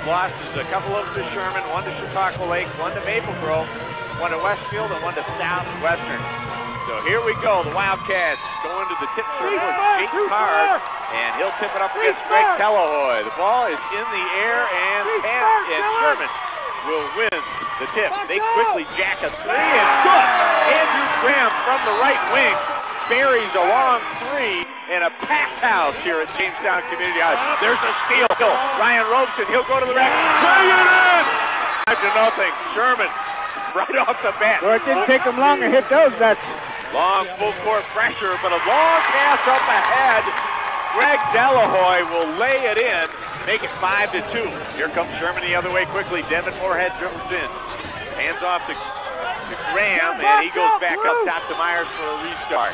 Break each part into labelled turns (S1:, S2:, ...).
S1: losses, a couple of them to Sherman, one to Chicago Lake, one to Maple Grove, one to Westfield, and one to Southwestern. So here we go. The Wildcats go into the tip circle with Jake Card, and he'll tip it up against Greg Telehoy. The ball is in the air, and Sherman will win the tip. They quickly jack a three, and good! Andrew Graham from the right wing buries a long three in a packed house here at Jamestown Community College. There's a steal. Ryan Robeson, he'll go to the rack. Bring it in! 5-0. Sherman right off the bat.
S2: Well, it didn't take him long to hit those nets.
S1: Long full court pressure, but a long pass up ahead. Greg Delahoy will lay it in, make it 5-2. Here comes Sherman the other way quickly. Devin Moorhead dribbles in. Hands off to Graham, and he goes back up top to Myers for a restart.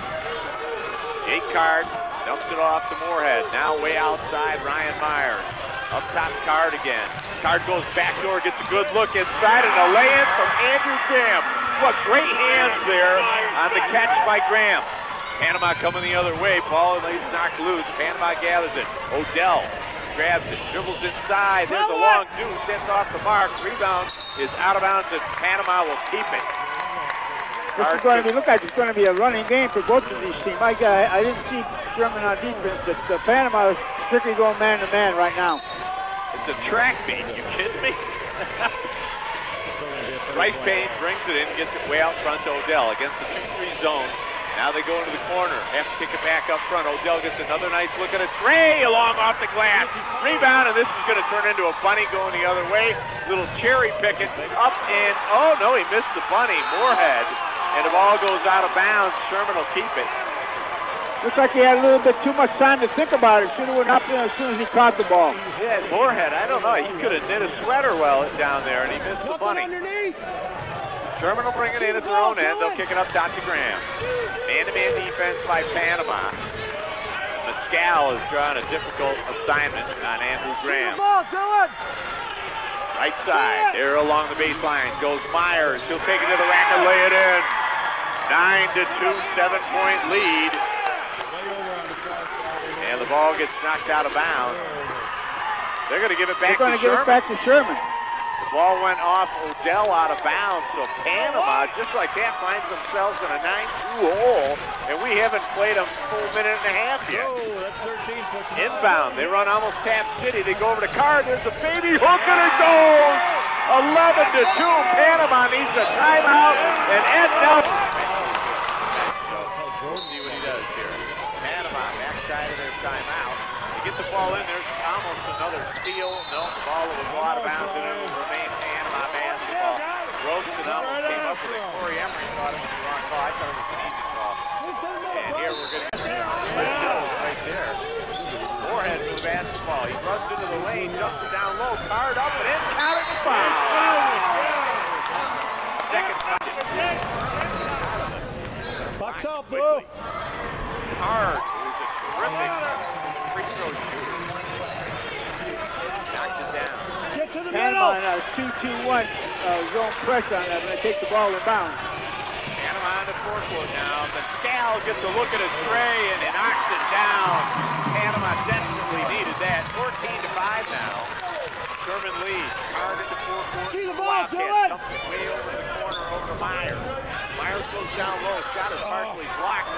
S1: Jake Card dumps it off to Moorhead. Now way outside, Ryan Myers. Up top, Card again. Card goes backdoor, gets a good look inside, and a lay-in from Andrew Graham. What great hands there on the catch by Graham. Panama coming the other way. Ball is knocked loose. Panama gathers it. Odell grabs it, dribbles inside. There's a long deuce, sends off the mark. Rebound is out of bounds, and Panama will keep it.
S2: This is going to be, look like it's going to be a running game for both of these teams. I didn't see Sherman on defense, but Panama is strictly going man-to-man right now.
S1: It's a track meet. You kidding me? Bryce Payne brings it in, gets it way out front to Odell against the 2-3 zone. Now they go into the corner, have to kick it back up front. Odell gets another nice look at it. Trey along off the glass. Rebound, and this is going to turn into a bunny going the other way. Little cherry picking up, and oh no, he missed the bunny. Moorhead, and the ball goes out of bounds. Sherman will keep it.
S2: Looks like he had a little bit too much time to think about it. Should have went up there as soon as he caught the ball.
S1: Yeah, Moorhead, I don't know. He could have knit a sweater well down there, and he missed the bunny. Sherman will bring it in at their own end. They'll kick it up top to Graham. Man-to-man defense by Panama. Mescal is drawing a difficult assignment on Andrew Graham. Right side, there along the baseline goes Myers. He'll take it to the rack and lay it in. 9-2, 7-point lead. And the ball gets knocked out of bounds. They're going to give it back to Sherman.
S2: They're going to give it back to Sherman.
S1: The ball went off Odell out of bounds, so Panama, just like that, finds themselves in a 9-2 hole, and we haven't played a full minute and a half yet.
S3: Oh, that's 13 pushing
S1: inbound, they run almost Tap City. They go over to Card. There's a baby hook, and it goes! 11-2. Panama needs a timeout, and Ed Nelson. So we'll see what he does here. Panama, backside of their timeout. They get the ball in. There's almost another steal. No, the ball will go out of bounds, and it will remain Panama basketball. Robeson almost came up with it. Corey Emery thought it was the wrong call. I thought it was an easy call. And here we're going to get right there. Moorhead with the basketball. He runs into the lane, jumps it down low, Card up and in, counted the foul. Second foul.
S3: Box up, bro.
S1: Card, who's a terrific free throw shooter. Knocked it down.
S3: Get to the
S2: Panama
S3: middle.
S2: 2-2-1 zone pressure on that when they take the ball in bounds.
S1: Panama on the forecourt now. Mescal gets a look at a tray and knocks it down. Panama desperately needed that. 14-5 now. Sherman leads. Card into forecourt.
S3: See the ball,
S1: Wildcats
S3: Dylan.
S1: dumps it way over the corner over to Myers. Myers goes down low. Shot is partially blocked.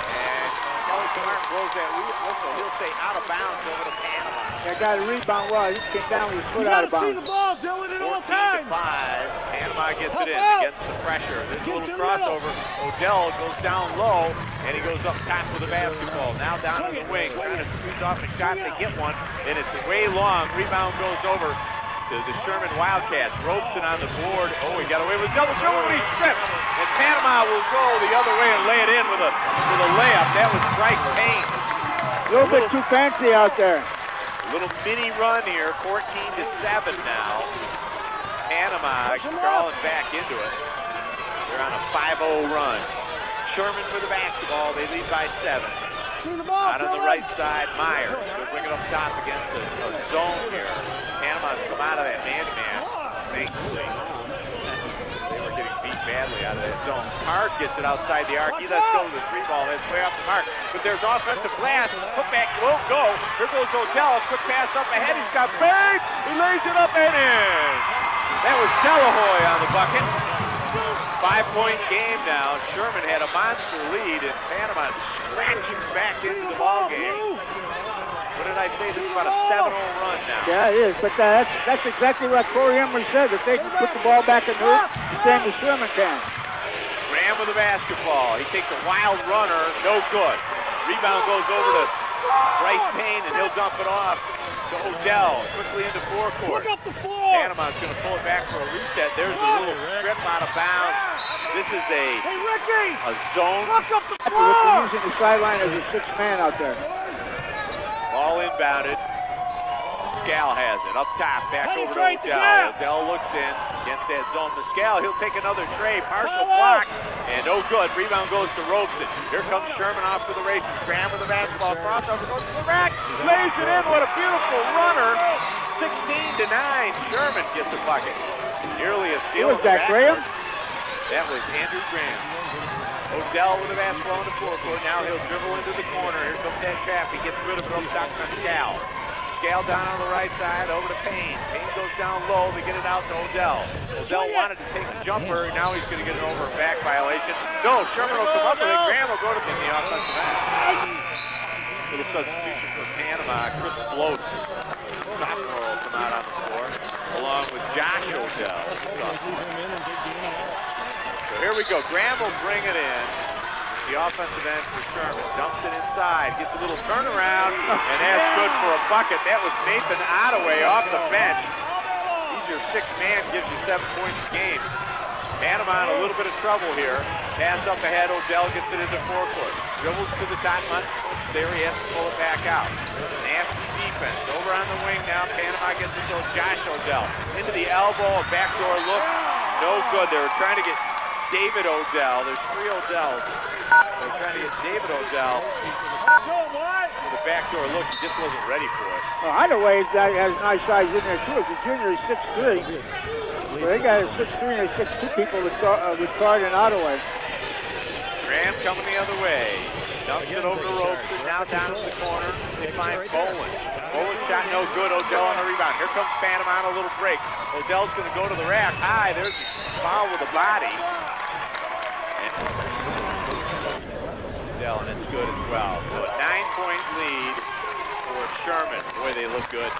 S1: And Kelly Clark blows that whistle. He'll stay out of bounds over to Panama.
S2: That got a rebound well. He came down with his foot out of bounds.
S3: You gotta see the ball, Dylan, at all
S1: 14-5.
S3: times.
S1: Panama gets
S3: Help
S1: it in
S3: out.
S1: against the pressure. There's a
S3: Get
S1: little
S3: to the
S1: crossover. Odell goes down low, and he goes up top with the basketball. Now down to the wing, trying to squeeze off a shot to get one, and it's way long. Rebound goes over to the Sherman Wildcats. Robeson on the board. Oh, he got away with double dribble, but he stripped. And Panama will go the other way and lay it in with a layup. That was Bryce Payne.
S2: A little bit too fancy out there.
S1: A little mini run here, 14-7 now. Panama crawling back into it. They're on a 5-0 run. Sherman with the basketball. They lead by 7.
S3: See the ball,
S1: Out on the right side, Myers. They'll bring it up top against a zone here. Panama's come out of that man-to-man. Thankfully, they were getting beat badly out of that zone. Hard gets it outside the arc. He lets go of the 3-ball. That's way off the mark. But there's offensive glass. Putback won't go. Here goes Odell. Quick pass up ahead. He's got big. He lays it up and in. That was Delahoy on the bucket. 5-point game now. Sherman had a monster lead, and Panama scratching back into the ball game. What did I say? This is about a 7-0 run now.
S2: Yeah, it is. But that's exactly what Corey Emery said. If they can put the ball back in the hoop, the same as Sherman can.
S1: Graham with the basketball. He takes a wild runner. No good. Rebound goes over to Bryce Payne, and he'll dump it off to Odell. Quickly into forecourt.
S3: Look up the floor.
S1: Panama's going to pull it back for a reset. There's a little strip out of bounds. This is
S3: Hey, Ricky.
S1: a zone.
S3: Look up the
S2: We're
S3: floor.
S2: using the sideline as a 6th man out there.
S1: Ball inbounded. Pascal has it. Up top, back over to
S3: Penetrate the
S1: Odell.
S3: gaps.
S1: Odell looks in against that zone. Pascal, he'll take another tray. Partial
S3: Follow.
S1: block. And no good. Rebound goes to Robeson. Here comes Sherman off for the races. Graham with the basketball. Crossover goes to the rack. Lays it in. What a beautiful runner. 16-9. Sherman gets the bucket. Nearly a steal.
S2: Who was that, Graham?
S1: That was Andrew Graham. Odell with the basketball in the forecourt. Now he'll dribble into the corner. Here comes that trap. He gets rid of it up top to Pascal. Pascal down on the right side, over to Payne. Payne goes down low. They get it out to Odell. Odell wanted to take the jumper. Now he's going to get an over and back violation. No, Sherman will come up with it. Graham will go to the offensive end. Little substitution for Panama. Chris Float, sophomore, will come out on the floor, along with Josh Odell. So here we go. Graham will bring it in. The offensive end for Sherman. Dumps it inside. Gets a little turnaround, and that's good for a bucket. That was Nathan Ottaway off the bench. He's your 6th man, gives you 7 points a game. Panama in a little bit of trouble here. Pass up ahead. Odell gets it into forecourt. Dribbles to the top. There he has to pull it back out. Nasty defense. Over on the wing now. Panama gets it to Josh Odell. Into the elbow. A backdoor look. No good. They were trying to get David Odell. There's 3 Odells. They're trying to get David Odell with a backdoor look. He just wasn't ready for it.
S2: Well, Ottaway has nice size in there, too. As a junior, he's 6'3". So they got a 6'3" and 6'2" people with Card and Ottaway.
S1: Graham coming the other way. Dumps it over to Robeson. Now down to the corner. They find Bowen. Bowen shot no good. Odell on the rebound. Here comes Panama on a little break. Odell's going to go to the rack. High. There's a foul with a body. And it's good as well. So a 9-point lead for Sherman. Boy, they look good.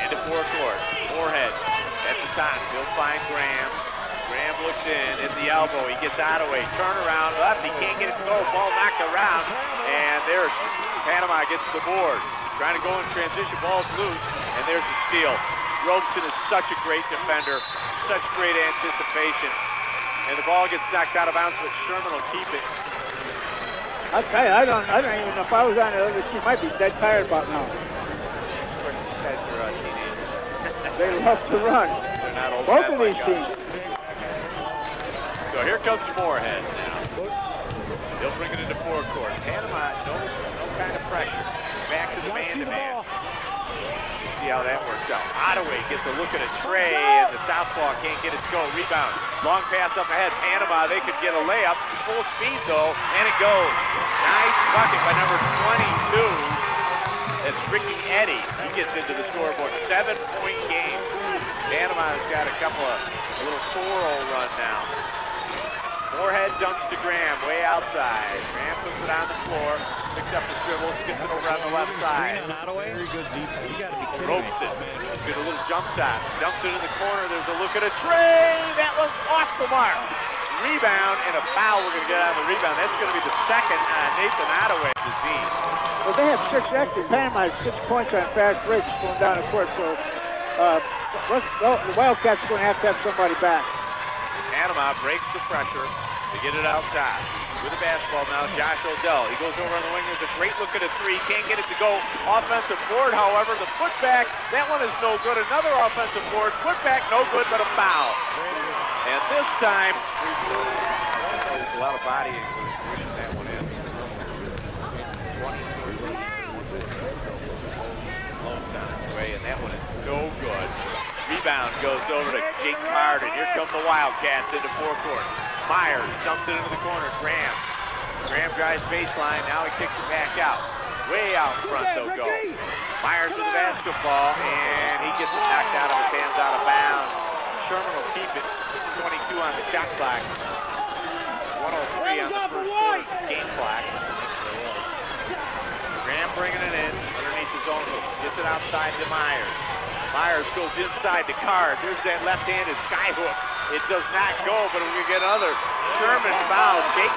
S1: Into forecourt. Moorhead at the top. He'll find Graham. Graham looks in at the elbow. He gets Ottaway. Turnaround left. He can't get it to go. Ball knocked around. And there's Panama gets the board. Trying to go in transition. Ball's loose. And there's the steal. Robeson is such a great defender. Such great anticipation. And the ball gets knocked out of bounds, but Sherman will keep it.
S2: I'll tell you, I don't even know if I was on the other team. I'd be dead tired about now.
S1: Of course, these guys are teenagers.
S2: They love to run.
S1: They're not old.
S2: Both of these
S1: like
S2: teams.
S1: So here comes Moorhead now. They'll bring it into forecourt. Panama, no kind of pressure. Back to the man-to-man. See how that works out. Ottaway gets a look at a tray, and the southpaw can't get it to go. Rebound. Long pass up ahead. Panama, they could get a layup. Full speed, though, and it goes. Nice bucket by number 22. That's Ricky Eddy. He gets into the scoreboard. 7-point game. Panama's got a little 4-0 run now. Moorhead dumps to Graham, way outside. Graham puts it on the floor, picks up the dribble, skips it over on the left side.
S3: Very good defense. You got to be kidding
S1: Ropes
S3: me.
S1: it. Get a little jump shot. Dumps it in the corner. There's a look at a tray. That was off the mark. Rebound and a foul. We're going to get on the rebound. That's going to be the second on Nathan Ottaway.
S2: Well, they have 6 actually. Panama has 6 points on fast breaks going down the court. So the Wildcats are going to have somebody back.
S1: Panama breaks the pressure to get it outside. With the basketball now, Josh Odell. He goes over on the wing. There's a great look at a 3. Can't get it to go. Offensive board, however. The putback, that one is no good. Another offensive board. Putback, no good, but a foul. And this time, there's a lot of body pushing that one in. 20-30. Long time away, and that one is no good. rebound goes over to Jake Card, and here come the Wildcats into forecourt. Myers dumps it into the corner. Graham drives baseline. Now he kicks it back out. Way out in front they'll go. Myers with the basketball, and he gets it knocked out of his hands, out of bounds. Sherman will keep it. 22 on the shot clock. 103 on the first quarter game clock. Graham bringing it in underneath his own hook. Gets it outside to Myers. Myers goes inside the Card. There's that left-handed sky hook. It does not go, but we get another. Sherman foul. Jake.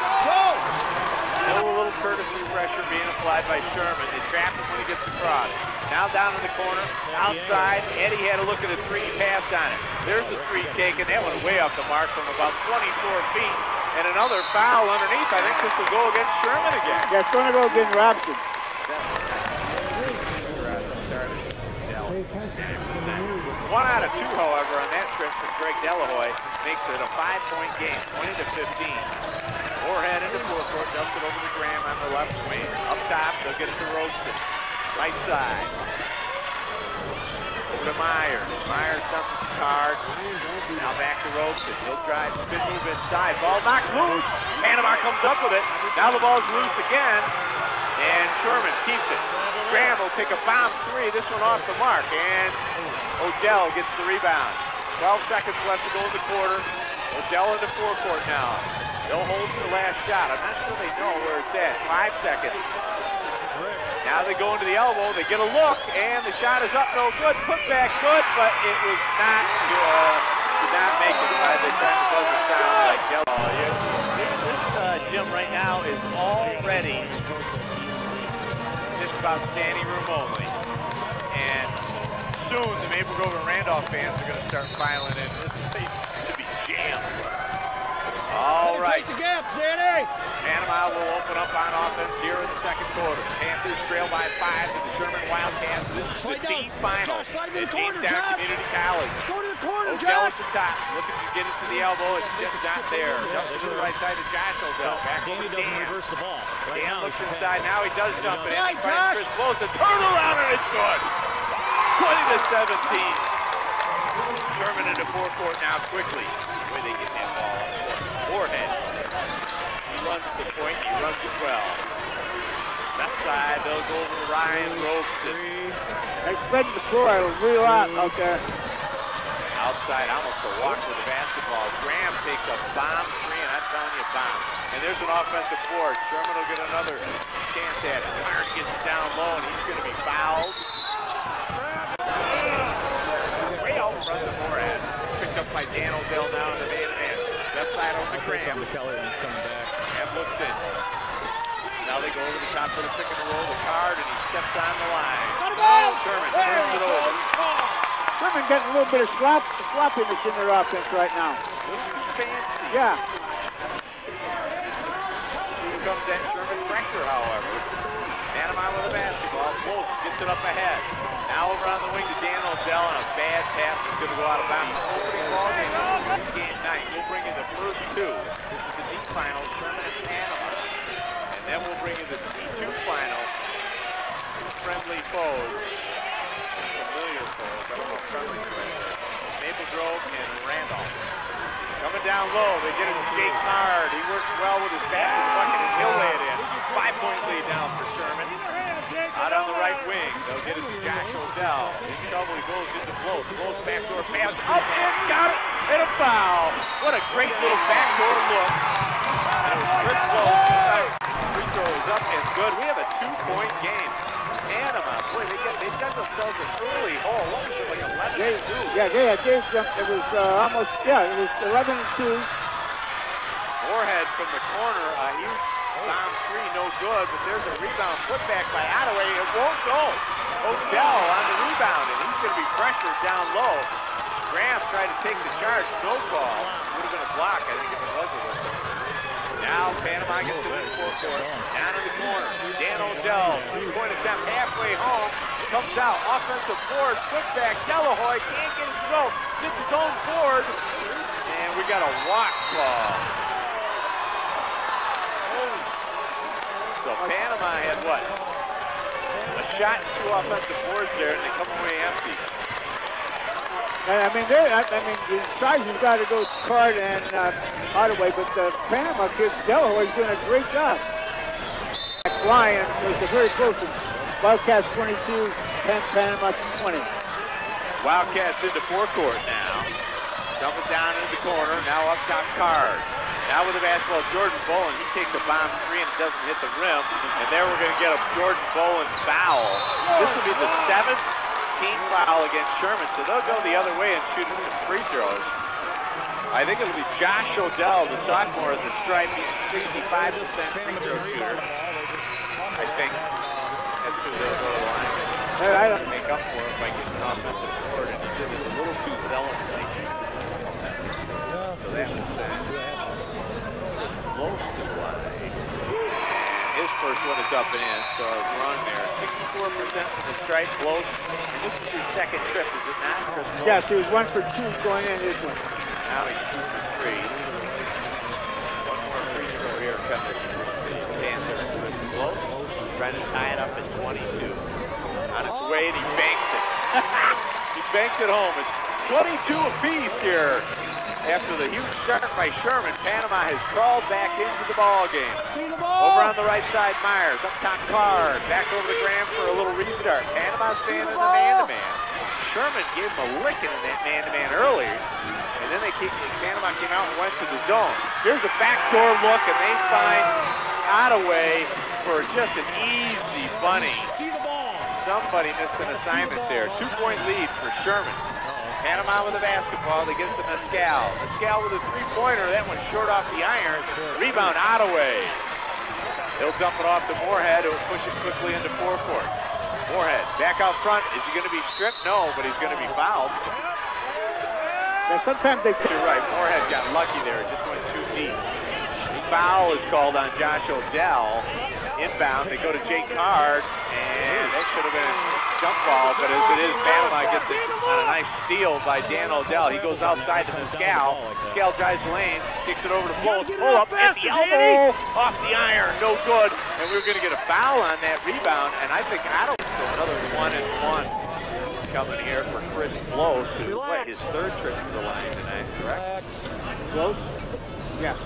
S1: Still a little courtesy pressure being applied by Sherman. They trap him when he gets across. Now down in the corner, outside. Eddie had a look at a three, passed on it. There's the three taken. That went way off the mark from about 24 feet. And another foul underneath. I think this will go against Sherman again.
S2: Yeah, it's going to go against Robson.
S1: 1 out of 2, however, on that trip from Greg Delahoy makes it a 5-point game, 20-15. Moorhead into forecourt, dumps it over to Graham on the left wing. Up top, they'll get it to Roasted. Right side. Over to Myers. Myers dumps it to Card. Now back to Roasted. He'll drive, spin move inside. Ball knocked loose. Panama comes up with it. Now the ball's loose again. And Sherman keeps it. Graham will take a bomb three. This one off the mark. And Odell gets the rebound. 12 seconds left to go in the quarter. Odell into forecourt now. They'll hold the last shot. I'm not sure they know where it's at. 5 seconds. Now they go into the elbow. They get a look, and the shot is up. No good. Put back good, but it was not good. Did not make it. They tried to buzz it down like yellow. This gym right now is already just about standing room only. And soon the Maple Grove and Randolph fans are going to start filing in. This place is to be jammed. All right.
S3: Take the gap, Danny.
S1: Panama will open up on offense here in the second quarter. Panthers trail by 5 to the Sherman Wildcats. This is the team final.
S3: Josh, slide to the
S1: It's
S3: corner,
S1: Down
S3: Josh.
S1: Community College.
S3: Go to the corner,
S1: Odell
S3: Josh.
S1: at the top. Looking to get it to the elbow. It's just not there. Jump to the right side to Josh Odell. Back
S3: Danny
S1: over
S3: doesn't
S1: Dan.
S3: reverse the ball. Right
S1: Dan
S3: now,
S1: looks
S3: he should
S1: inside.
S3: pass it.
S1: Now he does jump it in.
S3: Slide,
S1: He finds
S3: Josh.
S1: Chris Close. The turnaround, and it's good. 20-17. Sherman into forecourt now quickly. Where they get that ball up. Moorhead. He runs the point. He runs it well. Left side, they'll go over to Ryan Robeson.
S2: They spread the floor a real lot out there.
S1: Outside, almost a walk with the basketball. Graham takes a bomb three, and I'm telling you, bomb. And there's an offensive board. Sherman will get another chance at it. Myers gets it down low, and he's going to be fouled. Way out in front of Moorhead. Picked up by Dan Odell now in the man-to-man. Left side over to
S3: I'll say
S1: Graham.
S3: something to Kelly when he's coming back.
S1: Graham looks in. Now they go over the top for the pick and roll, the Card, and he steps on the line. Sherman turns it over.
S2: Sherman getting a little bit of sloppiness in their offense right now.
S1: This is fancy.
S2: Yeah.
S1: Here comes that Sherman pressure, however. Panama with the basketball. Close, gets it up ahead. Now over on the wing to Dan Odell, and a bad pass is going to go out of bounds. Ball game 9. We'll bring in the first two. This is the D final, Sherman and Panama. And then we'll bring in the D2 final. Friendly foes. Familiar foes. I don't know if friendly foes. Maple Grove and Randolph. Coming down low, they get it to Jake Card. He works well with his basket bucket, and he'll lay it in. 5-point lead now for Sherman. Out on the right wing, they'll get it to Josh Odell. In trouble, he goes into Close. Close backdoor pass. Up and got it, and a foul. What a great little backdoor look. And it was Chris Close. Free throw is up and good. We have a 2-point game. Panama, boy, they dug themselves an early hole. What was it, like 11-2?
S2: Yeah, they gave them. It was almost, it was 11-2.
S1: Moorhead from the corner, he bomb three, no good, but there's a rebound put back by Ottaway. It won't go. Odell on the rebound, and he's going to be pressured down low. Graham tried to take the charge, no call. Would have been a block, I think, if it was a whistle. Now Panama gets it in forecourt. Down in the corner. Dan Odell, 3-point attempt halfway home. Comes out. Offensive board. Quick back. Delahoy can't get it to go. Gets his own board. And we got a walk call. So Panama had what? A shot and 2 offensive boards there, and they come away empty.
S2: I mean, the Chargers got to go Card and Ottaway, but the Panama kid, Delaware, is doing a great job. Ryan was a very close one. Wildcats 22, 10 Panama 20.
S1: Wildcats into forecourt now. Jumping down into the corner, now up top Card. Now with the basketball, Jordan Bowen, he takes a bomb three and it doesn't hit the rim. And there we're going to get a Jordan Bowen foul. This will be the 7th team foul against Sherman, so they'll go the other way and shoot some free throws. I think it'll be Josh Odell, the sophomore, at the stripe. He's 65% free throw shooter. I think that's who they'll go to the line.
S2: I don't
S1: make up for it by getting off the board, and he's a little too zealous. So that was close to the line. His first one is up and in, so it's run there. 64% from the stripe, close. And this is his second trip, is it not, Chris?
S2: Yes, he was 1 for 2 going in this one.
S1: Now he's 2 for 3. One more free throw here coming. Dancer with close. Trying to tie it up at 22. On its way, and he banks it. He banks it home. It's 22 apiece here. After the huge start by Sherman, Panama has crawled back into the ball game. Over on the right side, Myers. Up top, Card. Back over to Graham for a little restart. Panama staying in the man-to-man. Sherman gave him a licking in that man-to-man earlier. And then Panama came out and went to the zone. Here's a backdoor look, and they find Ottaway for just an easy bunny. Somebody missed an assignment there. 2-point lead for Sherman. Panama with the basketball. They get it to Mescal. Mescal with a three-pointer. That one's short off the iron. Rebound, Ottaway. He'll dump it off to Moorhead, who will push it quickly into forecourt. Moorhead back out front. Is he going to be stripped? No, but he's going to be fouled.
S2: Now, sometimes they...
S1: You're right. Moorhead got lucky there. It just went too deep. Foul is called on Josh Odell. Inbound. They go to Jake Card, and that should have been a jump ball, but as it is, Panama gets it on a nice steal by Dan Odell. He goes outside to Mescal. Mescal drives the lane, kicks it over to Flow. Pull up at the elbow, off the iron, no good. And we're going to get a foul on that rebound, and I think Ottawa another 1-and-1 coming here for Chris Flow, who his third trip to the line tonight, correct?
S2: Close? Yeah.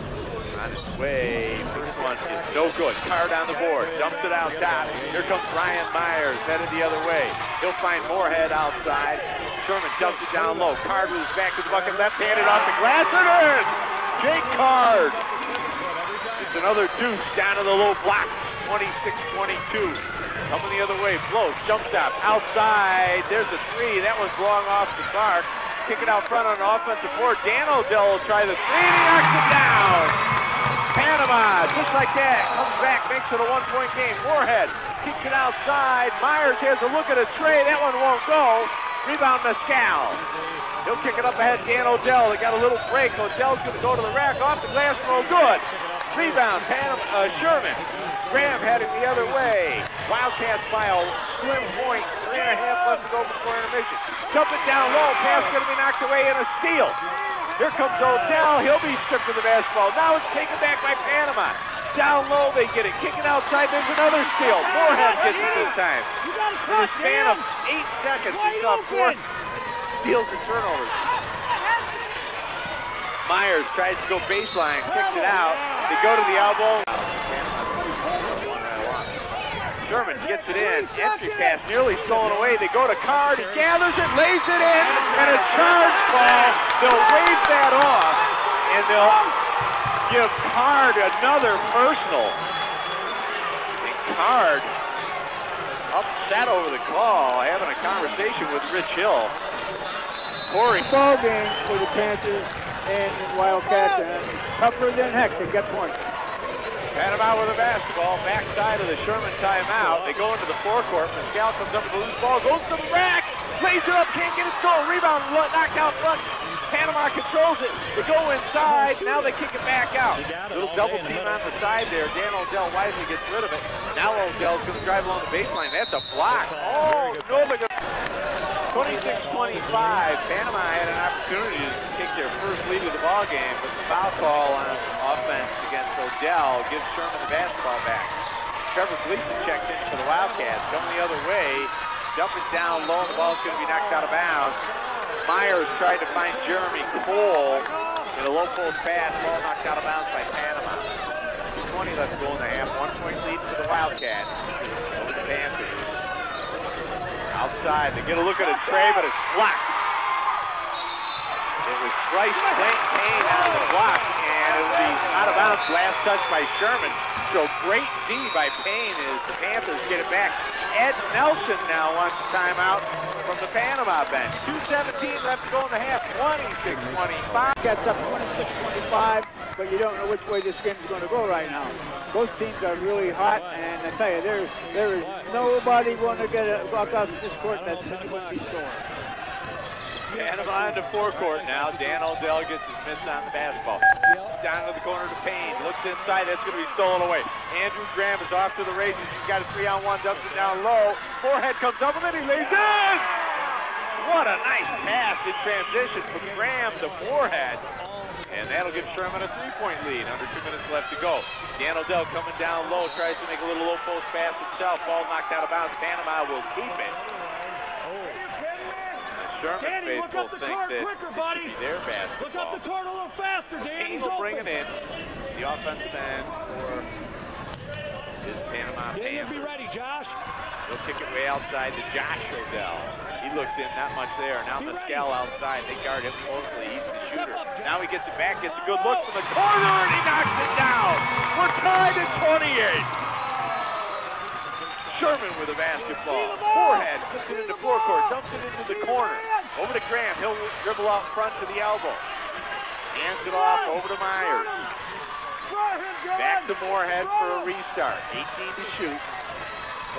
S1: On his way, first one is no good. Card on the board, dumps it out top. Here comes Ryan Myers, headed the other way. He'll find Moorhead outside. Sherman dumps it down low. Card with his back to the bucket, left-handed off the glass, and in! Jake Card. It's another deuce down to the low block, 26-22. Coming the other way, Flow, jump stop, outside. There's a three, that one's long off the mark. Kick it out front on an offensive board. Dan Odell will try the three, and he knocks it down. Panama, just like that, comes back, makes it a 1-point game. Moorhead kicks it outside. Myers has a look at a tray. That one won't go. Rebound, Mescal. He'll kick it up ahead, Dan Odell. They got a little break. Odell's going to go to the rack, off the glass, no good. Rebound, Sherman. Graham heading the other way. Wildcats by a slim point. 3.5 left to go before intermission. Dump it down low. Pass going to be knocked away in a steal. Here comes Odell. He'll be stripped of the basketball. Now it's taken back by Panama. Down low, they get it. Kick it outside. There's another steal. Moorhead gets it this time. In a span of 8 seconds, he saw 4 steals and turnovers. Myers tries to go baseline, kicks it out. They go to the elbow. Sherman gets it in. Entry pass nearly stolen away. They go to Card. He gathers it, lays it in, and a charge ball. They'll wave that off, and they'll give Card another personal. And Card upset over the call, having a conversation with Rich Hill. Corey.
S2: Ball game for the Panthers and Wildcats, and tougher than heck to get points.
S1: Panama with the basketball, backside of the Sherman timeout. They go into the forecourt. Mescal comes up with the loose ball, goes to the rack, lays it up, can't get it going. Rebound, knocked out front. Panama controls it. They go inside. Now they kick it back out. Little double team on the side there. Dan Odell wisely gets rid of it. Now Odell's going to drive along the baseline. That's a block. Oh, no, they're going to... 26-25. Panama had an opportunity to take their first lead of the ball game, but the foul call on offense against Odell gives Sherman the basketball back. Trevor Gleason checks in for the Wildcats. Going the other way, dump it down low, and the ball's going to be knocked out of bounds. Myers tried to find Jeremy Cole in a low post pass. Ball knocked out of bounds by Panama. 2:20 left to go in the half. 1 point lead for the Wildcats over the Panthers. Outside, they get a look at a tray, but it's blocked. It was Bryce Payne on the block, and it will be out of bounds. Last touch by Sherman. So great D by Payne as the Panthers get it back. Ed Nelson now wants a timeout from the Panama bench. 2:17 left to go in the half. 26-25.
S2: Gets up 26-25, but you don't know which way this game's going to go right now. Both teams are really hot, and I tell you, there is nobody going to get a walk out this court that's going to be scored.
S1: Panama into forecourt now. Dan O'Dell gets his miss on the basketball. Down to the corner to Payne. Looks inside. That's going to be stolen away. Andrew Graham is off to the races. He's got a 3-on-1. Dumps it down low. Forehead comes up with it. He lays in. What a nice pass in transition from Graham to Forehead. And that'll give Sherman a 3-point lead. Under 2 minutes left to go. Dan O'Dell coming down low. Tries to make a little low post pass himself. Ball knocked out of bounds. Panama will keep it. Sherman
S3: Danny, look up the court quicker, buddy.
S1: Their basketball.
S3: Look up the court a little faster, Danny.
S1: Payne will bring it in. The offensive end for his Panama Panthers.
S3: Be ready, Josh.
S1: He'll kick it way outside to Josh O'Dell. He looks in, not much there. Now Mescal outside. They guard him closely. He's the shooter. Now he gets it back, gets a good look from the corner, and he knocks it down. We're tied at 28. Sherman with a basketball. Forehead puts it into forecourt, dumps it into the corner. Over to Graham. He'll dribble out front to the elbow. Hands it off over to Myers. Back to Moorhead for a restart. 18 to shoot.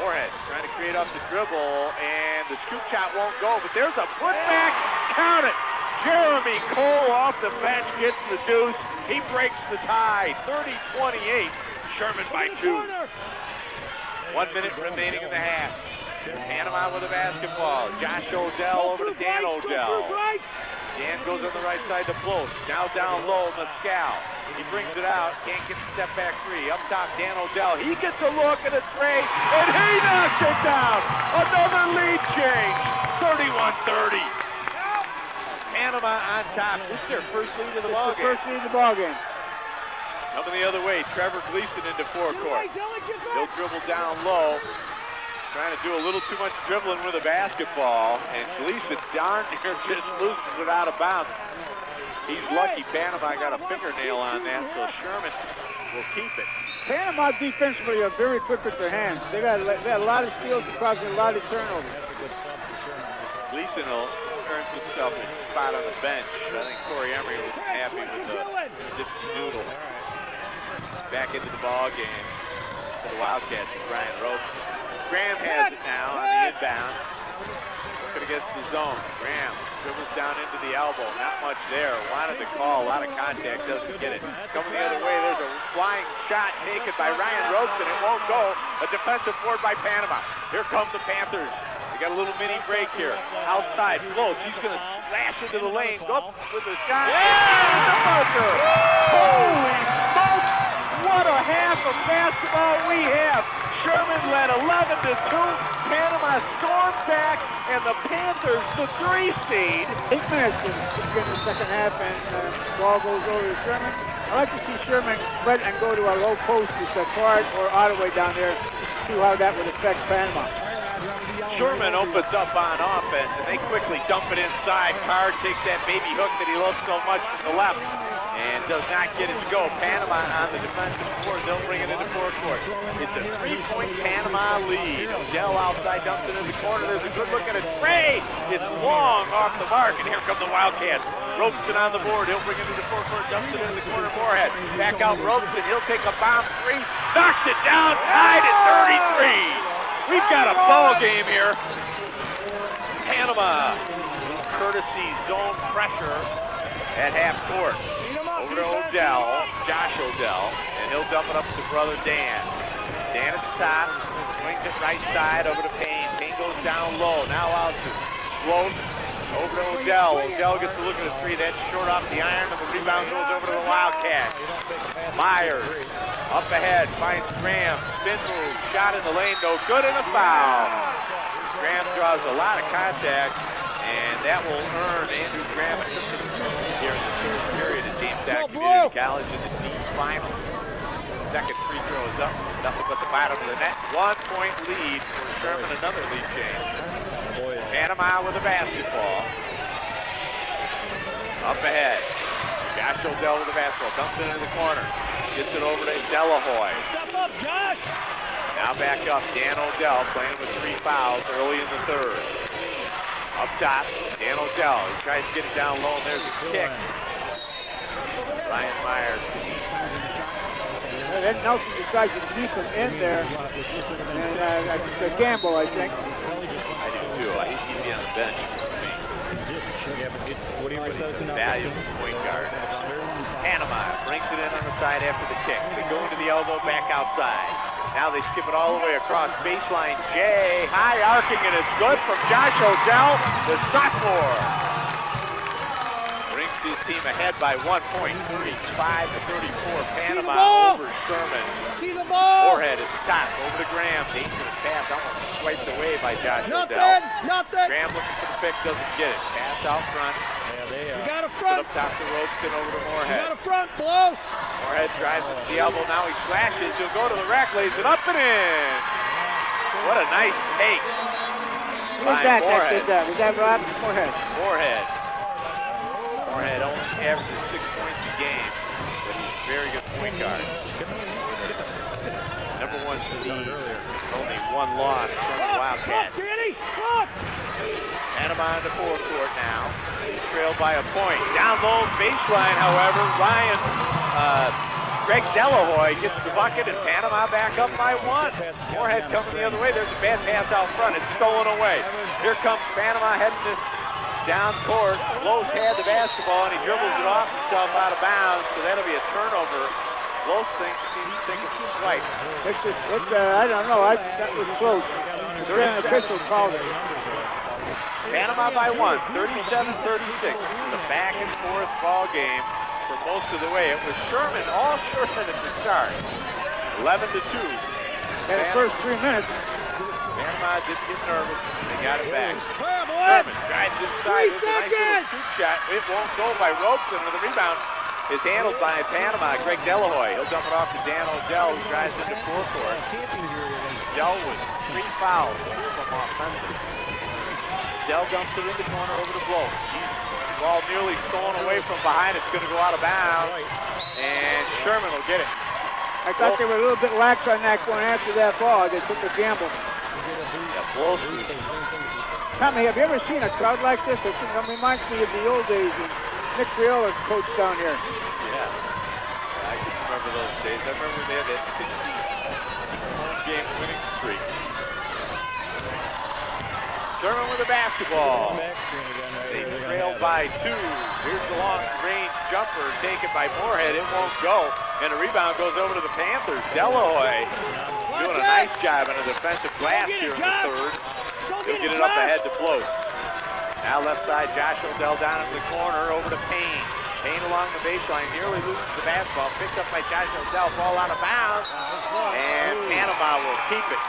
S1: Moorhead trying to create up the dribble, and the scoop shot won't go, but there's a putback. Count it. Jeremy Cole off the bench gets the deuce. He breaks the tie. 30-28. Sherman by 2. 1 minute remaining in the half. Panama with a basketball. Josh O'Dell over to Dan O'Dell. Dan goes on the right side to Bloch. Now down low, Mescal. He brings it out. Can't get the step back three. Up top, Dan O'Dell. He gets a look at a tray, and he knocks it down. Another lead change. 31-30. Panama on top. This is their first lead of the ballgame.
S2: First lead of the ballgame.
S1: Coming the other way, Trevor Gleason into forecourt. He'll dribble down low. Trying to do a little too much dribbling with a basketball. And Gleason darn near just loses it out of bounds. He's lucky Panama got a fingernail on that, so Sherman will keep it.
S2: Panama defensively are very quick with their hands. They got a lot of steals and causing a lot of turnovers.
S3: That's a good sub for Sherman.
S1: Gleason will earn himself a spot on the bench. I think Corey Emery was happy with the dipsy doodle. Back into the ball game for the Wildcats and Brian Robeson. Graham has it now on the inbound. Looking against the zone. Graham dribbles down into the elbow. Not much there. Wanted to call. A lot of contact. Doesn't get it. Coming the other way, there's a flying shot taken by Ryan Robeson. It won't go. A defensive board by Panama. Here comes the Panthers. They got a little mini break here. Outside. Bloch. He's going to slash into the lane. Go up with a shot. And the buzzer. Holy smokes. What a half of basketball we have. Sherman led 11-2. Panama storms back, and the Panthers, the 3 seed.
S2: 8 minutes to begin the second half, and the ball goes over to Sherman. I like to see Sherman spread and go to a low post with the Card or Ottaway down there. See how that would affect Panama.
S1: Sherman opens up on offense, and they quickly dump it inside. Card takes that baby hook that he loves so much from the left and does not get it to go. Panama on the defensive board. They'll bring it into forecourt. It's a 3-point Panama lead. O'Dell outside dumps it in the corner. There's a good look at a tray. It's long off the mark, and here come the Wildcats. Robeson on the board. He'll bring it into forecourt, dumps it in the corner. Moorhead. Back out Robeson. He'll take a bomb three. Knocks it down. Tied at 33. We've got a ball game here. Panama, courtesy zone pressure at half court. Over to O'Dell, Josh O'Dell, and he'll dump it up to brother Dan. Dan at the top, swings it right side over to Payne. Payne goes down low, now out to Bloch, over to O'Dell. O'Dell gets a look at a three, that's short off the iron, and the rebound goes over to the Wildcats. Myers, up ahead, finds Graham, spin move, shot in the lane, no good, and a foul. Graham draws a lot of contact, And that will earn Andrew Graham a trip to the here in the third period at Jamestown Community College in the team final. Second free throw is up. Nothing but the bottom of the net. 1 point lead for Sherman. Another lead change. Panama with the basketball. Up ahead. Josh Odell with the basketball. Dumps it into the corner. Gets it over to Delahoy.
S3: Step up, Josh.
S1: Now back up. Dan Odell playing with 3 fouls early in the third. Up top, Dan Odell. He tries to get it down low, and there's a kick. Ryan Myers.
S2: Then Nelson decides to keep him in there. And it's a gamble, I think.
S1: I do too. He'd be on the bench.
S3: What do you say to
S1: Valuable point guard. Panama brings it in on the side after the kick. They go into the elbow, back outside. Now they skip it all the way across baseline. Jay, high arcing, and it's good from Josh Odell, the sophomore. Brings his team ahead by 1 point, 35-34. Panama over Sherman.
S3: See the ball.
S1: Moorhead at the top, over to Graham. Dangerous pass, almost swiped away by Josh
S3: Nothing.
S1: Odell. Graham looking for the pick, doesn't get it. Pass out front.
S3: You got a
S1: Up
S3: front.
S1: top to Robeson, over to
S3: You
S1: Moorhead.
S3: got a front, blows.
S1: Moorhead drives it to the elbow. Now he slashes. He'll go to the rack, lays it up and in. What a nice take.
S2: Who's that that did that? Was that Rob? Moorhead.
S1: Moorhead only averages 6 points a game, but he's a very good point guard. Number 1 seed. Only 1 loss from the Wildcats.
S3: Look, Danny, look.
S1: Panama in the forecourt now. Trailed by a point. Down low baseline, however, Greg Delahoy gets the bucket, and Panama back up by 1. Moorhead coming the other way. There's a bad pass out front. It's stolen away. Here comes Panama heading this down court. Blows had the basketball, and he dribbles it off himself out of bounds, so that'll be a turnover. Blows seems to think it's twice.
S2: I don't know. That was close. The official called it.
S1: Panama by 1, 37-36. The back and forth ball game for most of the way. It was Sherman, all Sherman at the start. 11-2.
S2: In the first 3 minutes.
S1: Panama didn't get nervous. They got it back.
S3: Sherman
S1: drives inside.
S3: 3 seconds.
S1: Nice shot. It won't go by Robeson, and the rebound is handled by Panama. Greg Delahoy. He'll dump it off to Dan Odell, who drives into forecourt. Odell with 3 fouls from offensive. Dell dumps it in the corner over to Blow. Ball nearly stolen away from behind. It's going to go out of bounds. And Sherman will get it.
S2: I thought they were a little bit lax on that going after that ball. They took a gamble. Tommy, have you ever seen a crowd like this? It reminds me of the old days when Nick Riola coached down here.
S1: Yeah. I can remember those days. I remember they had that 60 home game winning streak. Sherman with the basketball. They trailed by 2. Here's the long-range jumper taken by Moorhead. It won't go. And the rebound goes over to the Panthers. Delahoy doing a nice job on a defensive glass here in the third. He'll get it up ahead to Float. Now left side, Josh Odell down in the corner over to Payne. Payne along the baseline, nearly loses the basketball. Picked up by Josh Odell, ball out of bounds. And Panama will keep it.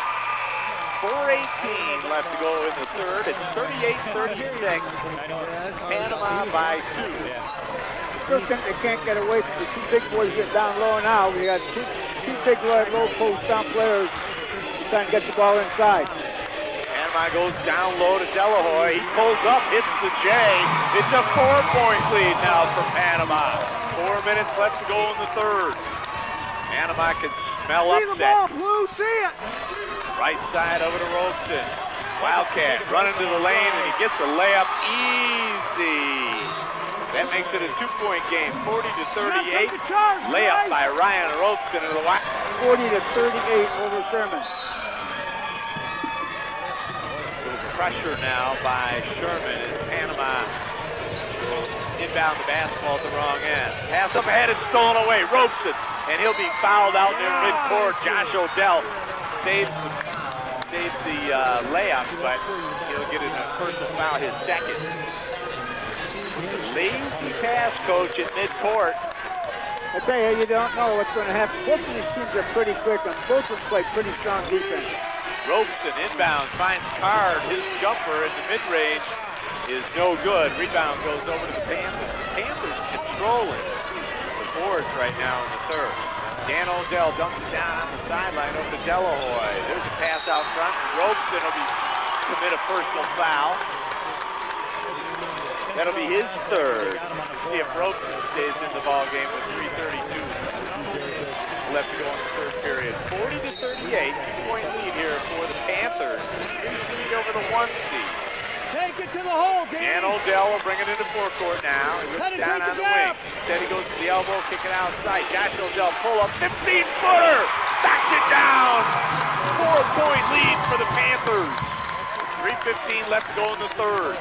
S1: 4:18 left to go in the third. It's 38-36. Panama by 2.
S2: First thing, they can't get away from the 2 big boys get down low now. We got two big low post down players trying to get the ball inside.
S1: Panama goes down low to Delahoy. He pulls up, hits the J. It's a 4-point lead now for Panama. 4 minutes left to go in the third. Panama can smell upset.
S3: See the ball, Blue, see it.
S1: Right side over to Robeson. Wildcat running to the lane, and he gets the layup easy. That makes it a 2-point game, 40-38. Layup by Ryan Robeson into the Wild.
S2: 40-38 over Sherman.
S1: Pressure now by Sherman as Panama will inbound the basketball at the wrong end. Pass up ahead, it's stolen away. Robeson, and he'll be fouled out near midcourt. Josh Odell saves the layup, but he'll get a personal foul, his second. Lazy pass, coach, at midcourt.
S2: I tell you, you don't know what's going to happen. Both of these teams are pretty quick, and both of them play pretty strong defense.
S1: Robeson inbound, finds Card, his jumper in the mid-range is no good. Rebound goes over to the Panthers. The Panthers controlling the boards right now in the third. Dan Odell dumps it down on the sideline over to Delahoy. There's a pass out front. Robeson will commit a personal foul. That'll be his third. See if Robeson stays in the ball game with 3:32 left to go in the third period. 40-38, 2-point lead here for the Panthers. 3 seed over the 1 seed.
S3: Take it to the hole,
S1: Dan
S3: Danny.
S1: Odell will bring it into forecourt now. He looks down on the wing. Instead he goes to the elbow, kicking outside. Josh Odell pull up, 15-footer! Backs it down! 4-point lead for the Panthers. 3:15 left to go in the third.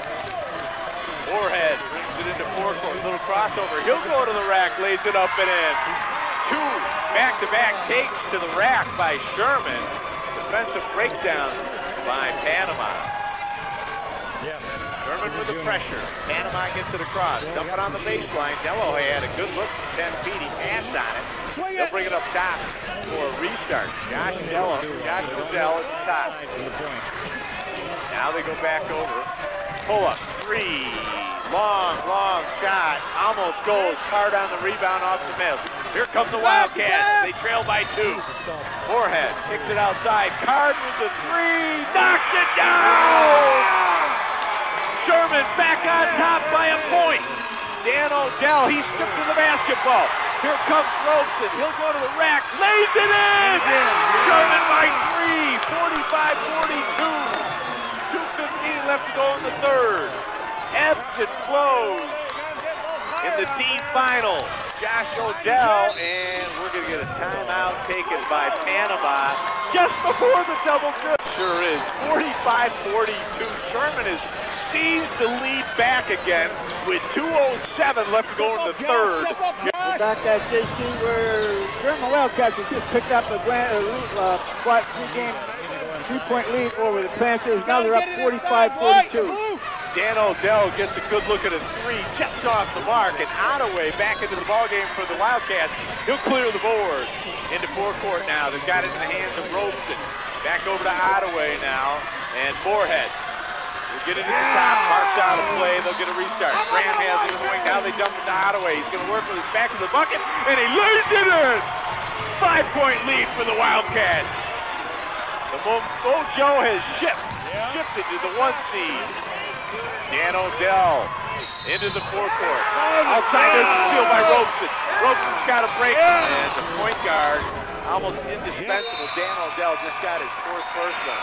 S1: Moorhead brings it into forecourt. Little crossover. He'll go to the rack, lays it up and in. 2 back-to-back takes to the rack by Sherman. Defensive breakdown by Panama. Sherman with the pressure. Panama gets it across. Dump it on the baseline. Delahoy had a good look from 10 feet. He passed on it. They'll bring it up top for a restart. Josh Odell at the top. Now they go back over. Pull up. 3. Long shot. Almost goes. Hard on the rebound off the miss. Here comes the Wildcats. They trail by 2. Moorhead kicks it outside. Card with the 3. Knocks it down! Sherman back on top by a point. Dan Odell, he stripped to the basketball. Here comes Robeson. He'll go to the rack. Lays it in! Sherman by 3. 45-42. 2:15 left to go in the third. Ebbs and flows in the team final. Josh Odell, and we're going to get a timeout taken by Panama just before the double dip. Sure is. 45-42. Sherman is seized the lead back again with 2:07 left to go in the third.
S2: Back at JC where Sherman Wildcats has just picked up a quite 3-point lead over the Panthers. Now they're up 45-42.
S1: Dan Odell gets a good look at his 3, jets off the mark, and Ottaway back into the ballgame for the Wildcats. He'll clear the board into forecourt now. They've got it in the hands of Robeson. Back over to Ottaway now, and Moorhead will get it to the top, marks out of play. They'll get a restart. Graham has it in the wing. Now they dump it to Ottaway. He's going to work with his back to the bucket, and he lays it in. 5-point lead for the Wildcats. The mojo has shifted to the 1 seed. Dan Odell into the forecourt. Outside, there's a steal by Robeson. Robeson's got a break, and the point guard, almost indispensable, Dan Odell just got his 4th personal.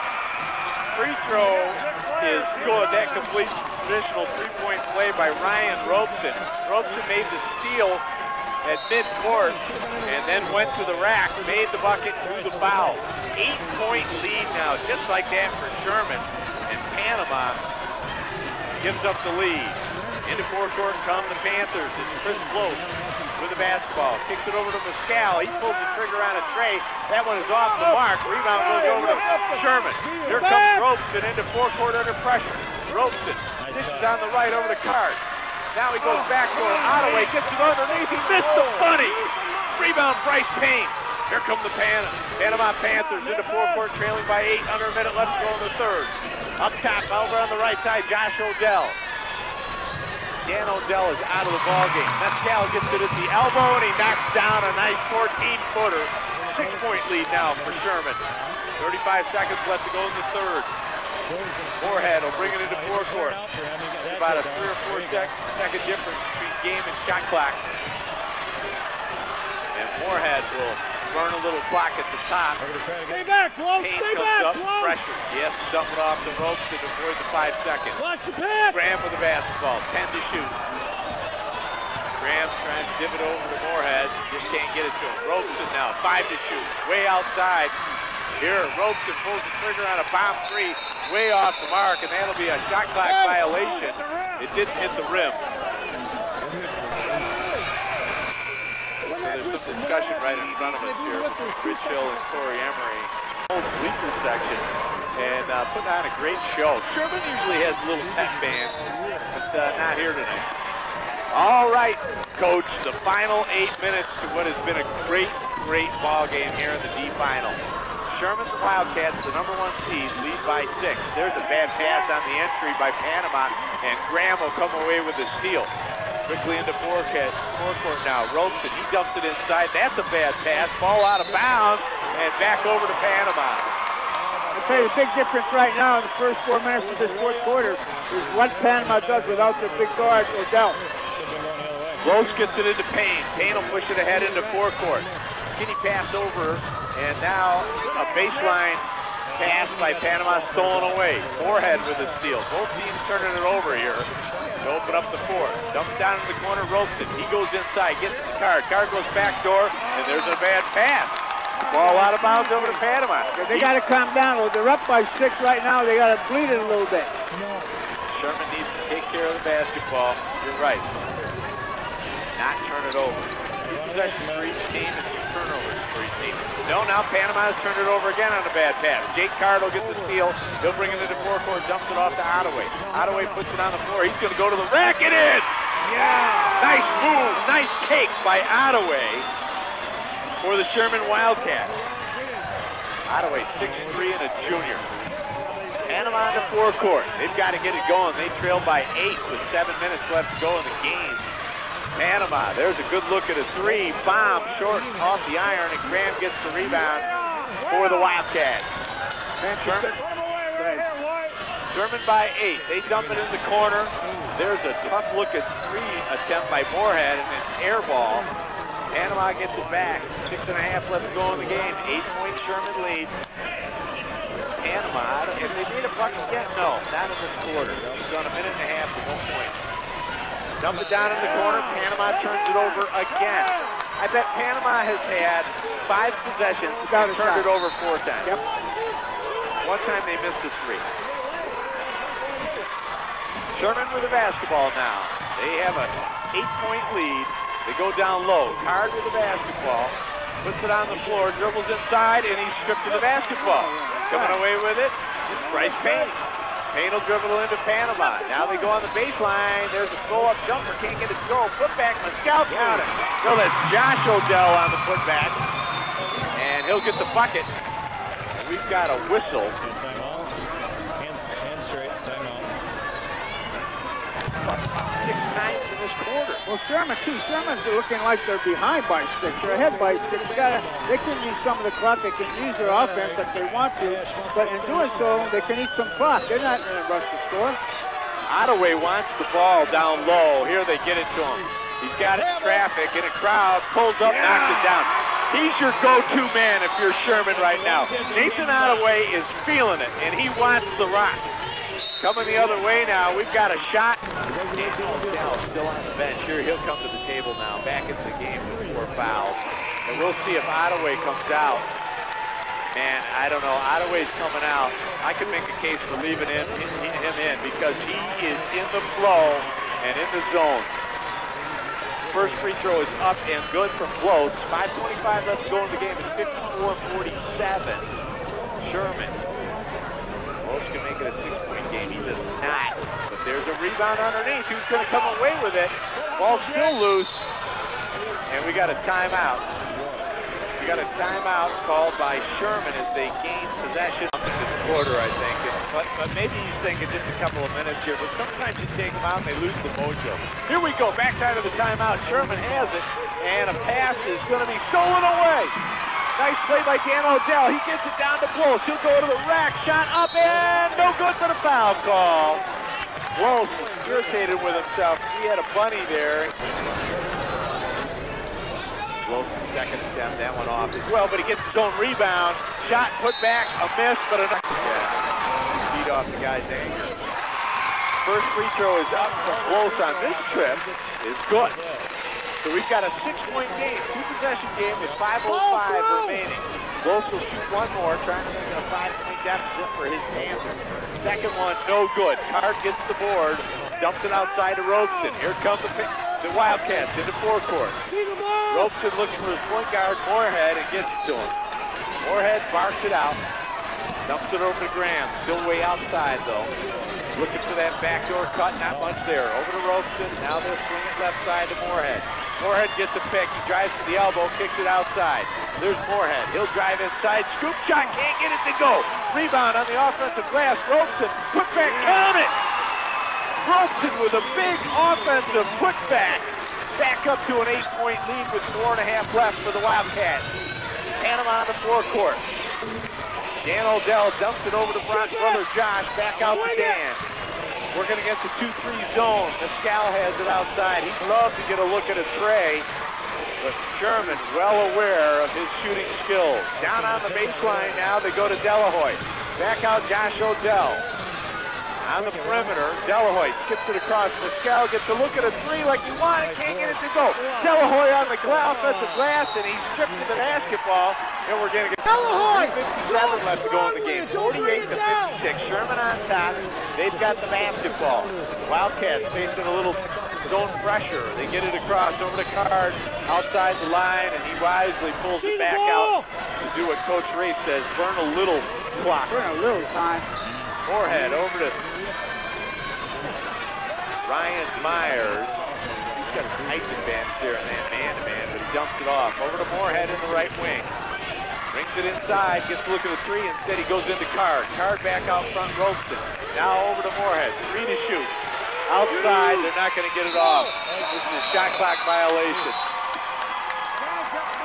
S1: Free throw is good. That completes traditional 3-point play by Ryan Robeson. Robeson made the steal at midcourt and then went to the rack, made the bucket, drew the foul. 8-point lead now, just like that for Sherman. And Panama gives up the lead. Into forecourt come the Panthers. It's Chris Close with the basketball. Kicks it over to Pascal. He pulls the trigger on a tray. That one is off the mark. Rebound goes over to Sherman. Here comes Robeson into forecourt under pressure. Robeson dishes on the right over to Card. Now he goes back for Ottaway. Gets it underneath. He missed the bunny. Rebound Bryce Payne. Here come the Panama Panthers into forecourt, trailing by 8, under a minute left to go in the third. Up top, over on the right side, Josh Odell. Dan Odell is out of the ballgame. Pascal gets it at the elbow, and he knocks down a nice 14-footer. 6-point lead now for Sherman. 35 seconds left to go in the third. Moorhead will bring it into forecourt. About a 3 or 4 second difference between game and shot clock. And Moorhead will burn a little clock at the top.
S3: Stay back, Blow. Stay back, Blow.
S1: Pressure. Yes, dump it off the ropes to avoid the 5 seconds.
S3: Watch the pick.
S1: Graham with the basketball. 10 to shoot. Graham's trying to dip it over to Moorhead. Just can't get it to him. Robeson now. 5 to shoot. Way outside. Here, Robeson pulls the trigger on a bomb 3. Way off the mark, and that'll be a shot clock violation. It didn't hit the rim. There's some discussion right in front of us here with Rich Hill and Corey Emery. Bleacher section, and putting on a great show. Sherman usually has a little pep band, but not here tonight. All right, Coach, the final 8 minutes to what has been a great ball game here in the D final. Sherman the Wildcats, the #1 seed, lead by 6. There's a bad pass on the entry by Panama, and Graham will come away with the steal. Quickly into forecourt now. Roasted, he dumps it inside. That's a bad pass. Ball out of bounds and back over to Panama.
S2: I'll tell you the big difference right now in the first 4 minutes of this fourth quarter is what Panama does without their big guard, Odell.
S1: Rose gets it into Payne. Payne will push it ahead into forecourt. Skinny pass over, and now a baseline pass by Panama stolen away. Moorhead with a steal. Both teams turning it over here to open up the fourth. Dumps down in the corner, Roasted. He goes inside, gets the card. Card goes back door, and there's a bad pass. Ball out of bounds over to Panama.
S2: Yeah, they got to calm down. They're up by 6 right now. They got to bleed it a little bit.
S1: Sherman needs to take care of the basketball. You're right. Not turn it over. 2 possessions for each team and 2 turnovers for each team. No, now Panama has turned it over again on a bad pass. Jake Card will get the steal. He'll bring it into forecourt, dumps it off to Ottaway. Ottaway puts it on the floor. He's going to go to the rack. It is! Yeah! Nice move, nice take by Ottaway for the Sherman Wildcats. Ottaway, 6'3" and a junior. Panama on the forecourt. They've got to get it going. They trail by 8 with 7 minutes left to go in the game. Panama, there's a good look at a 3. Bomb short off the iron, and Graham gets the rebound for the Wildcats. Sherman by 8. They dump it in the corner. There's a tough look at 3 attempt by Moorhead, and it's air ball. Panama gets it back. 6.5 left to go in the game. 8-point Sherman lead. Panama, if they need a bucket yet, no, not in this quarter. It's on 1.5 minutes to 1 point. Dump it down in the corner. Panama turns it over again. I bet Panama has had 5 possessions and turned it over 4 times.
S2: Yep.
S1: One time they missed a 3. Sherman with the basketball now. They have a 8-point lead. They go down low. Card with the basketball. Puts it on the floor. Dribbles inside, and he's stripped of the basketball. Coming away with it, it's Bryce Payne. Payne will dribble into Panama. Now they go on the baseline. There's a throw-up jumper. Can't get it to go. Putback. Mescal got it. So that's Josh Odell on the putback. And he'll get the bucket. We've got a whistle.
S3: Timeout. Hands straight. Timeout.
S1: 6 times in this quarter.
S2: Well, Sherman, too. Sherman's looking like they're behind by 6. They're ahead by 6. They can use some of the clock. They can use their offense if they want to. But in doing so, they can eat some clock. They're not in a rush to score.
S1: Ottaway wants the ball down low. Here they get it to him. He's got it in traffic, and a crowd pulls up, knocks it down. He's your go-to man if you're Sherman right now. Nathan Ottaway is feeling it, and he wants the rock. Coming the other way now, we've got a shot. Odell still on the bench. Here, he'll come to the table now, back into the game with 4 fouls. And we'll see if Ottaway comes out. Man, I don't know. Ottaway's coming out. I could make a case for leaving him in because he is in the flow and in the zone. First free throw is up and good from close. 5:25 left to go in the game. It's 54-47. Sherman. Most can make it a 6-point game. He does not. But there's a rebound underneath. Who's going to come away with it? Ball's still loose. And we got a timeout. We got a timeout called by Sherman as they gain possession in this quarter, I think. But maybe he's thinking just a couple of minutes here. But sometimes you take them out and they lose the mojo. Here we go. Backside of the timeout. Sherman has it. And a pass is going to be stolen away. Nice play by Dan Odell. He gets it down to close. He'll go to the rack. Shot up and no good for the foul call. Close is irritated with himself. He had a bunny there. Close second attempt. That one off as well, but he gets his own rebound. Shot put back. A miss, but a beat off the guy's anger. First free throw is up from close on this trip. Is good. So we've got a 6-point game, 2-possession game with 5:05 remaining. Close will shoot one more, trying to make it a 5-point deficit for his Panthers. Second one, no good. Card gets the board, dumps it outside to Robeson. Here comes the Wildcats into forecourt. Robeson looking for his point guard, Moorhead, and gets it to him. Moorhead barks it out, dumps it over to Graham. Still way outside, though. Looking for that backdoor cut, not much there. Over to Robeson, now they'll swing it left side to Moorhead. Moorhead gets a pick, he drives to the elbow, kicks it outside. There's Moorhead, he'll drive inside, scoop shot, can't get it to go. Rebound on the offensive glass, Robeson, put back, count it! Robeson with a big offensive putback. Back up to an 8-point lead with 4.5 left for the Wildcats. Panama on the forecourt. Dan Odell dumps it over to Brock's brother Josh. Back out to Dan. Working against the 2-3 zone. Pascal has it outside. He'd love to get a look at a tray, but Sherman well aware of his shooting skills. Down on the baseline now, they go to Delahoy. Back out Josh Odell. On the perimeter, Delahoy skips it across. Pascal gets a look at a three like he wanted, can't get it to go. Delahoy on the offensive glass, and he's stripped to the basketball. And we're going to get
S4: Delahoy!
S1: 57 left to go in the game. 48 to 56. Sherman on top. They've got the basketball. Wildcats facing a little zone pressure. They get it across over the Card, outside the line, and he wisely pulls it back out to do what Coach Ray says, burn a little clock.
S2: Burn a little time.
S1: Moorhead over to Ryan Myers. He's got a tight advantage there in that man-to-man, but he dumps it off. Over to Moorhead in the right wing. Brings it inside, gets a look at the three. Instead, he goes into Card. Card back out front, Robeson. Now over to Moorhead. 3 to shoot. Outside, they're not going to get it off. This is a shot clock violation.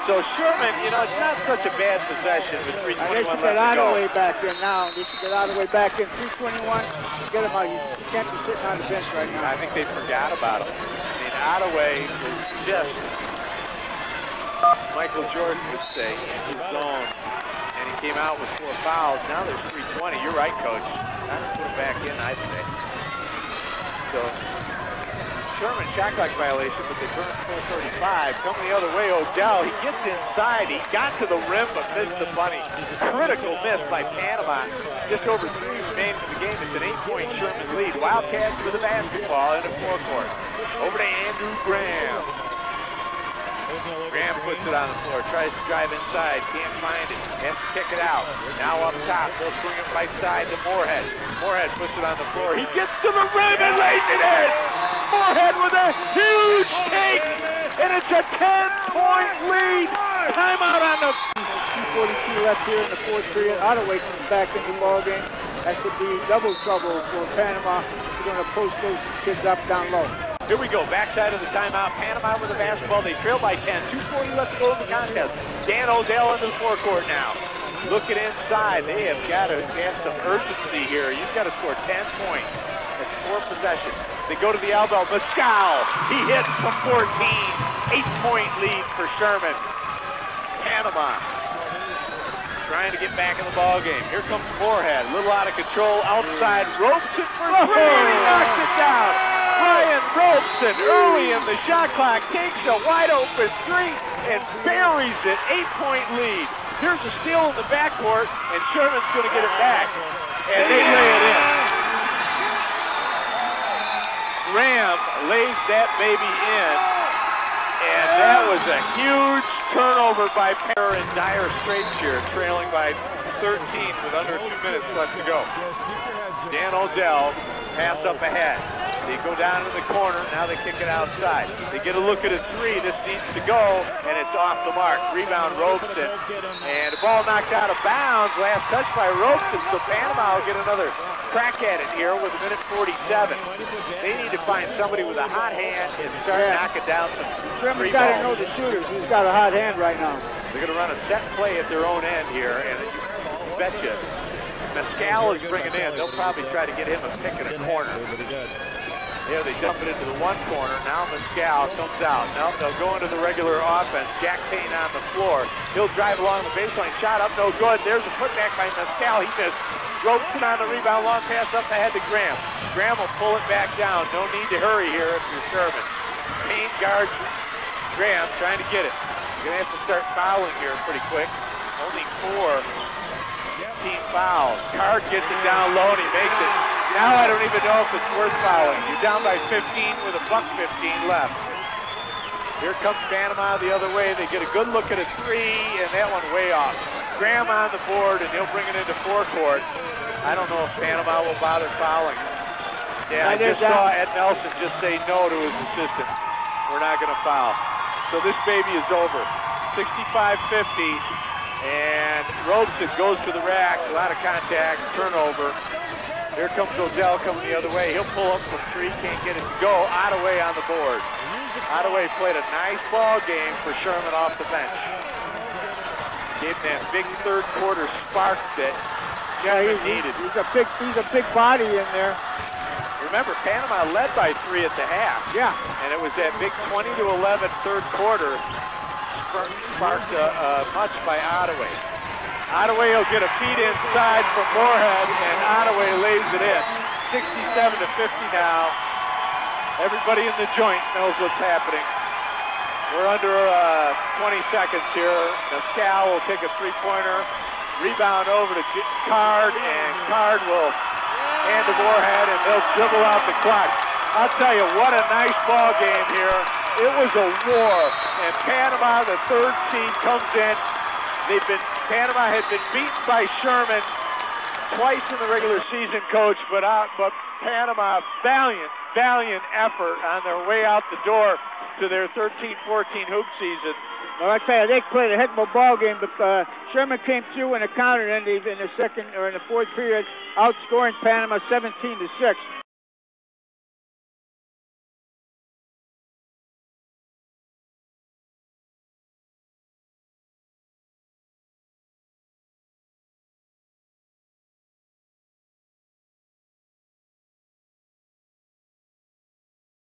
S1: So Sherman, you know, it's not such a bad possession with 3:21 left to go.
S2: They should get out of the way back in now. They should get out of the way back in. 3:21. Get him out. You can't be sitting on the bench right now.
S1: I think they forgot about him. I mean, Ottaway is just, Michael Jordan would say, in his zone. And he came out with 4 fouls. Now there's 3:20. You're right, Coach. Time to put him back in, I'd say. So Sherman shot clock violation, but they burned 4:35. Coming the other way, Odell, he gets inside. He got to the rim, but missed the bunny. Critical miss by Panama. Just over 3 remaining in the game. It's an 8-point Sherman lead. Wildcats with the basketball in the forecourt. Over to Andrew Graham. Graham puts it on the floor, tries to drive inside, can't find it, has to kick it out. Now up top, they'll swing it right side to Moorhead. Moorhead puts it on the floor, he gets to the rim and lays it in! Moorhead with a huge take, and it's a 10-point lead! Timeout on the...
S2: 2:42 left here in the fourth period. Ottaway comes back into the ball game. That could be double trouble for Panama. They're going to post those kids up down low.
S1: Here we go, backside of the timeout. Panama with the basketball. They trail by 10. 2:40 left to go in the contest. Dan Odell into the forecourt now. Looking inside. They have got to have some urgency here. You've got to score 10 points. That's 4 possessions. They go to the elbow. Pascal. He hits from 14. 8-point lead for Sherman. Panama trying to get back in the ball game. Here comes Moorhead. A little out of control. Outside. Robeson for 3. He knocks it down. Ryan Robeson early in the shot clock takes a wide open 3 and buries it. 8-point lead. Here's a steal in the backcourt, and Sherman's going to get it back. And they lay it in. Graham lays that baby in. And that was a huge turnover by Pair in dire straits here, trailing by 13 with under 2 minutes left to go. Dan Odell pass up ahead. They go down to the corner, now they kick it outside. They get a look at a 3, this needs to go, and it's off the mark. Rebound Robeson, and the ball knocked out of bounds. Last touch by Robeson, so Panama will get another crack at it here with 1:47. They need to find somebody with a hot hand and start knocking down some
S2: Sherman's
S1: free
S2: got to
S1: balls.
S2: know the shooters. He's got a hot hand right now.
S1: They're going to run a set play at their own end here, and you betcha Pascal is bringing in. They'll probably try to get him a pick in a corner. There they dump it into the one corner. Now Pascal comes out. Now they'll go into the regular offense. Jack Payne on the floor. He'll drive along the baseline. Shot up, no good. There's a putback by Pascal. He missed. Robeson on the rebound. Long pass up ahead to Graham. Graham will pull it back down. No need to hurry here if you're Sherman. Payne guards Graham, trying to get it. You're going to have to start fouling here pretty quick. Only 4 team fouls. Card gets it down low and he makes it. Now I don't even know if it's worth fouling. You're down by 15 with a buck 15 left. Here comes Panama the other way. They get a good look at a 3, and that one way off. Graham on the board, and he'll bring it into forecourt. I don't know if Panama will bother fouling. Yeah, I just saw Ed Nelson just say no to his assistant. We're not going to foul. So this baby is over. 65-50, and Robeson goes to the rack. A lot of contact, turnover. Here comes Odell coming the other way. He'll pull up from three, can't get it to go. Ottaway on the board. Ottaway played a nice ball game for Sherman off the bench. Gave him that big third quarter spark that Sherman needed.
S2: He's a big body in there.
S1: Remember, Panama led by 3 at the half.
S2: Yeah.
S1: And it was that big 20-11 third quarter sparked much by Ottaway. Ottaway will get a feed inside from Moorhead, and Ottaway lays it in. 67-50 now. Everybody in the joint knows what's happening. We're under 20 seconds here. Mescal will take a three-pointer. Rebound over to Card, and Card will hand to Moorhead, and they'll dribble out the clock. I'll tell you, what a nice ball game here. It was a war, and Panama, the third seed, comes in. Panama had been beaten by Sherman twice in the regular season, Coach, but Panama, valiant effort on their way out the door to their 13-14 hoop season.
S2: Well, I tell you, they played a heck of a ball game, but Sherman came through in the counter in the second or in the fourth period, outscoring Panama 17-6.